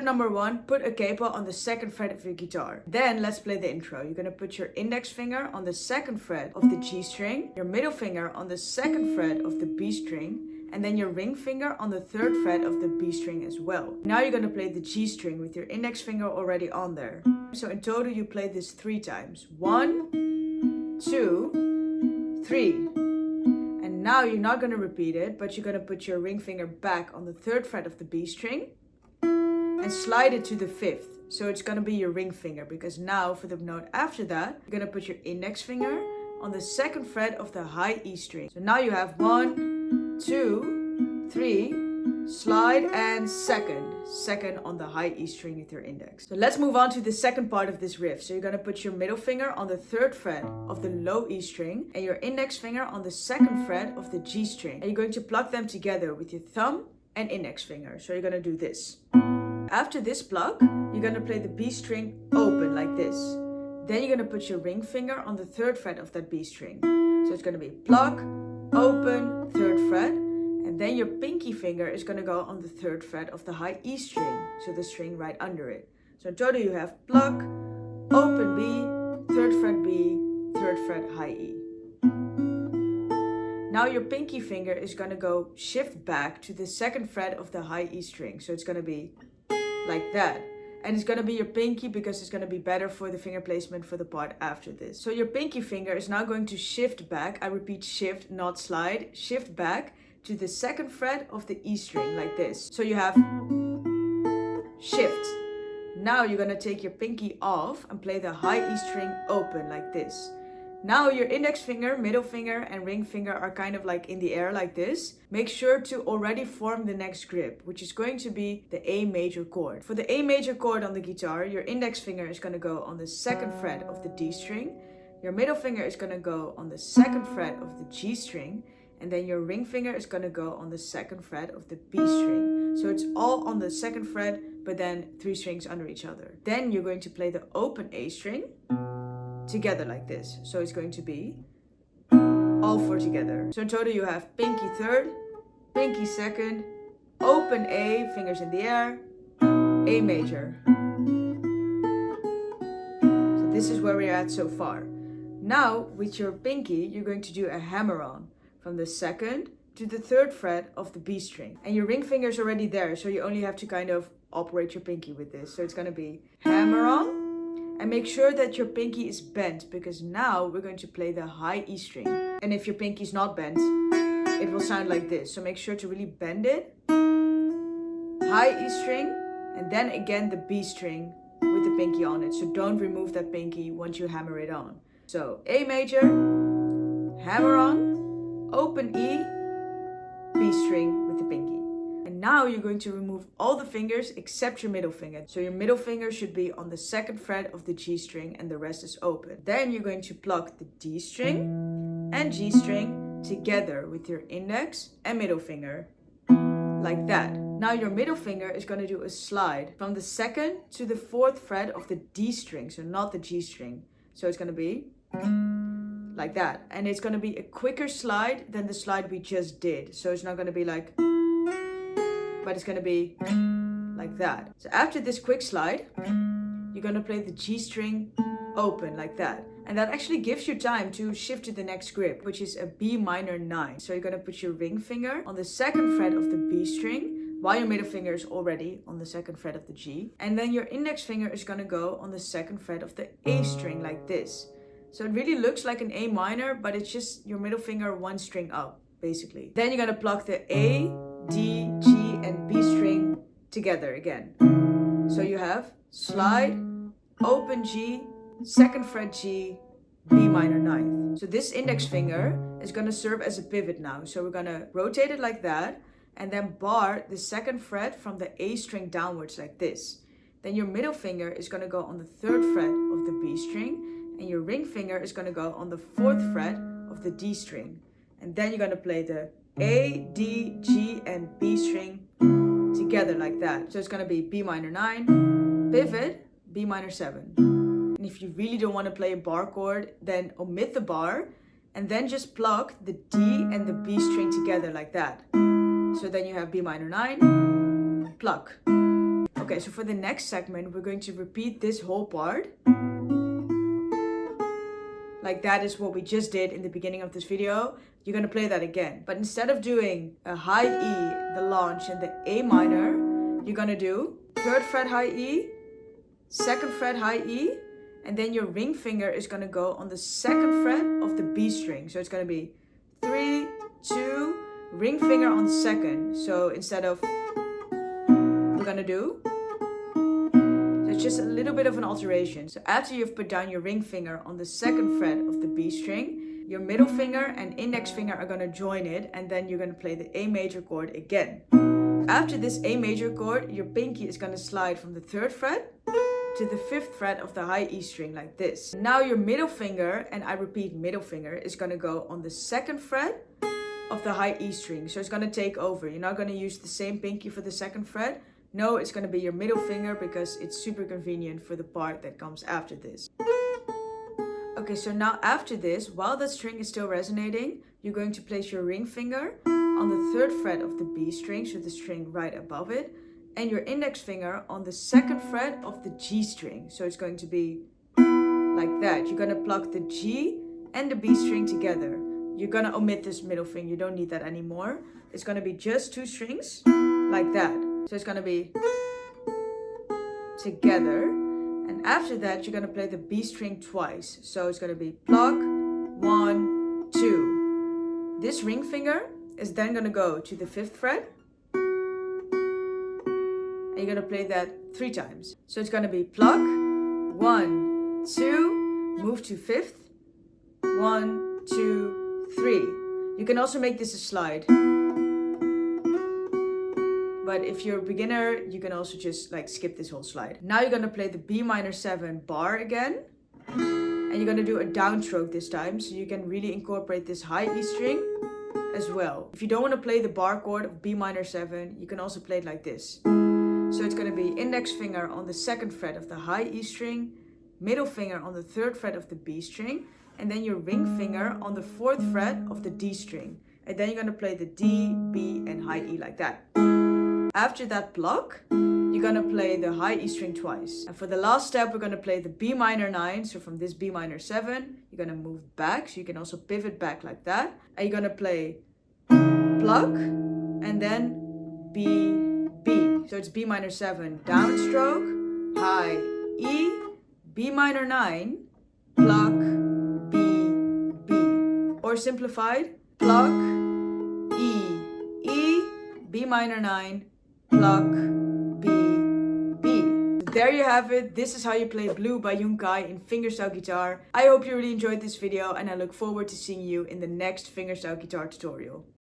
step number 1, put a capo on the 2nd fret of your guitar. Then let's play the intro. You're gonna put your index finger on the 2nd fret of the G string, your middle finger on the 2nd fret of the B string, and then your ring finger on the 3rd fret of the B string as well. Now you're gonna play the G string with your index finger already on there. So in total you play this 3 times. 1, 2, 3. And now you're not gonna repeat it, but you're gonna put your ring finger back on the 3rd fret of the B string and slide it to the 5th. So it's gonna be your ring finger, because now for the note after that, you're gonna put your index finger on the 2nd fret of the high E string. So now you have 1, 2, 3, slide, and second on the high E string with your index. So let's move on to the second part of this riff. So you're gonna put your middle finger on the 3rd fret of the low E string and your index finger on the 2nd fret of the G string. And you're going to pluck them together with your thumb and index finger. So you're gonna do this. After this pluck, you're gonna play the B string open like this. Then you're gonna put your ring finger on the 3rd fret of that B string. So it's gonna be pluck, open, 3rd fret, and then your pinky finger is gonna go on the 3rd fret of the high E string, so the string right under it. So in total you have pluck, open B, 3rd fret B, 3rd fret high E. Now your pinky finger is gonna go shift back to the 2nd fret of the high E string, so it's gonna be like that. And it's gonna be your pinky because it's gonna be better for the finger placement for the part after this. So your pinky finger is now going to shift back. I repeat, shift, not slide. Shift back to the 2nd fret of the E string like this. So you have shift. Now you're gonna take your pinky off and play the high E string open like this. Now your index finger, middle finger, and ring finger are kind of like in the air like this. Make sure to already form the next grip, which is going to be the A major chord. For the A major chord on the guitar, your index finger is going to go on the 2nd fret of the D string. Your middle finger is going to go on the 2nd fret of the G string. And then your ring finger is going to go on the 2nd fret of the B string. So it's all on the 2nd fret, but then 3 strings under each other. Then you're going to play the open A string together like this. So it's going to be all 4 together. So in total you have pinky 3rd, pinky 2nd, open A, fingers in the air, A major. So this is where we're at so far. Now with your pinky you're going to do a hammer on from the 2nd to the 3rd fret of the B string. And your ring finger is already there, so you only have to kind of operate your pinky with this. So it's going to be hammer on. And make sure that your pinky is bent, because now we're going to play the high E string. And if your pinky is not bent, it will sound like this. So make sure to really bend it. High E string, and then again the B string with the pinky on it. So don't remove that pinky once you hammer it on. So A major, hammer on, open E, B string with the pinky. And now you're going to remove all the fingers except your middle finger. So your middle finger should be on the 2nd fret of the G string and the rest is open. Then you're going to pluck the D string and G string together with your index and middle finger. Like that. Now your middle finger is going to do a slide from the 2nd to the 4th fret of the D string, so not the G string. So it's going to be like that. And it's going to be a quicker slide than the slide we just did. So it's not going to be like, but it's going to be like that. So after this quick slide, you're going to play the G string open like that. And that actually gives you time to shift to the next grip, which is a B minor 9. So you're going to put your ring finger on the 2nd fret of the B string, while your middle finger is already on the 2nd fret of the G. And then your index finger is going to go on the 2nd fret of the A string like this. So it really looks like an A minor, but it's just your middle finger 1 string up, basically. Then you're going to pluck the A, D, G, and B string together again. So you have slide, open G, 2nd fret G, B minor 9th. So this index finger is going to serve as a pivot now. So we're going to rotate it like that and then bar the 2nd fret from the A string downwards like this. Then your middle finger is going to go on the 3rd fret of the B string and your ring finger is going to go on the 4th fret of the D string. And then you're going to play the A, D, G, and B string together like that. So it's going to be B minor 9, pivot, B minor 7. And if you really don't want to play a bar chord, then omit the bar and then just pluck the D and the B string together like that. So then you have B minor 9, pluck. Okay, so for the next segment, we're going to repeat this whole part. Like that is what we just did in the beginning of this video. You're gonna play that again. But instead of doing a high E, the launch, and the A minor, you're gonna do 3rd fret high E, 2nd fret high E, and then your ring finger is gonna go on the 2nd fret of the B string. So it's gonna be 3, 2, ring finger on the 2nd. So instead of, we're gonna do, it's just a little bit of an alteration. So after you've put down your ring finger on the 2nd fret of the B string, your middle finger and index finger are gonna join it, and then you're gonna play the A major chord again. After this A major chord, your pinky is gonna slide from the 3rd fret to the 5th fret of the high E string like this. Now your middle finger, and I repeat middle finger, is gonna go on the 2nd fret of the high E string. So it's gonna take over. You're not gonna use the same pinky for the 2nd fret. No, it's going to be your middle finger because it's super convenient for the part that comes after this. Okay, so now after this, while that string is still resonating, you're going to place your ring finger on the 3rd fret of the B string, so the string right above it, and your index finger on the 2nd fret of the G string. So it's going to be like that. You're going to pluck the G and the B string together. You're going to omit this middle finger. You don't need that anymore. It's going to be just 2 strings like that. So it's going to be together. And after that, you're going to play the B string twice. So it's going to be pluck, 1, 2. This ring finger is then going to go to the 5th fret. And you're going to play that 3 times. So it's going to be pluck, 1, 2, move to 5th, 1, 2, 3. You can also make this a slide. But if you're a beginner, you can also just like skip this whole slide. Now you're gonna play the B minor 7 bar again. And you're gonna do a downstroke this time, so you can really incorporate this high E string as well. If you don't wanna play the bar chord of B minor 7, you can also play it like this. So it's gonna be index finger on the 2nd fret of the high E string, middle finger on the 3rd fret of the B string, and then your ring finger on the 4th fret of the D string. And then you're gonna play the D, B, and high E like that. After that pluck, you're gonna play the high E string twice. And for the last step, we're gonna play the B minor 9. So from this B minor 7, you're gonna move back. So you can also pivot back like that. And you're gonna play pluck, and then B, B. So it's B minor 7, downstroke, high E, B minor 9, pluck, B, B. Or simplified, pluck, E, E, B minor 9, pluck, B, B. There you have it. This is how you play Blue by Yunkai in fingerstyle guitar. I hope you really enjoyed this video, and I look forward to seeing you in the next fingerstyle guitar tutorial.